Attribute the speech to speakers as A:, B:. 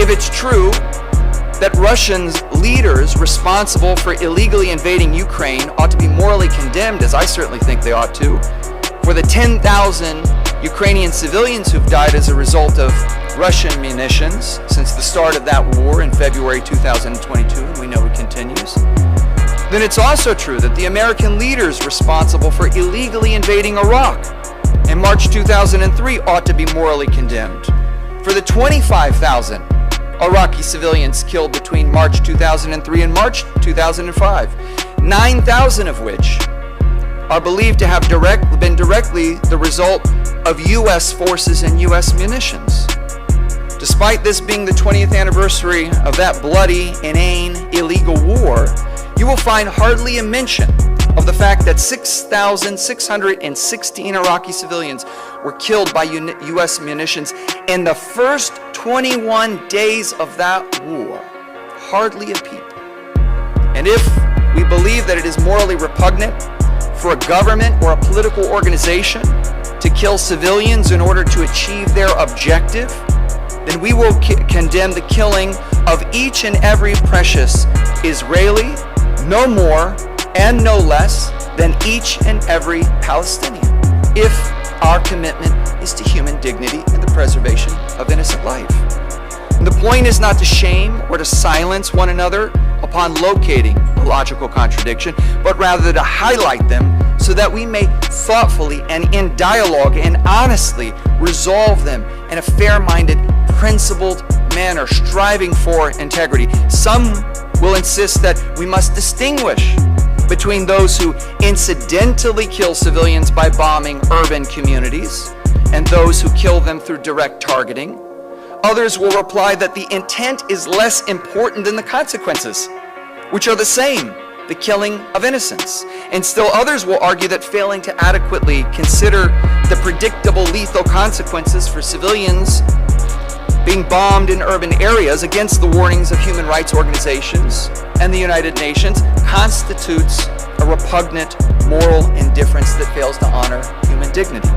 A: if it's true that Russians leaders responsible for illegally invading Ukraine ought to be morally condemned, as I certainly think they ought to, for the 10,000 Ukrainian civilians who've died as a result of Russian munitions since the start of that war in February 2022, and we know it continues, then it's also true that the American leaders responsible for illegally invading Iraq in March 2003 ought to be morally condemned. For the 25,000 Iraqi civilians killed between March 2003 and March 2005, 9,000 of which are believed to have been directly the result of U.S. forces and U.S. munitions. Despite this being the 20th anniversary of that bloody, inane, illegal war, you will find hardly a mention of the fact that 6,616 Iraqi civilians were killed by U.S. munitions in the first 21 days of that war. Hardly a peep. And if we believe that it is morally repugnant for a government or a political organization to kill civilians in order to achieve their objective, then we will condemn the killing of each and every precious Israeli, no more and no less than each and every Palestinian, if our commitment is to human dignity and the preservation of innocent life. And the point is not to shame or to silence one another upon locating a logical contradiction, but rather to highlight them so that we may thoughtfully and in dialogue and honestly resolve them in a fair-minded, principled manner, striving for integrity. Some will insist that we must distinguish between those who incidentally kill civilians by bombing urban communities and those who kill them through direct targeting. Others will reply that the intent is less important than the consequences, which are the same, the killing of innocents. And still others will argue that failing to adequately consider the predictable lethal consequences for civilians being bombed in urban areas against the warnings of human rights organizations and the United Nations constitutes a repugnant moral indifference that fails to honor human dignity.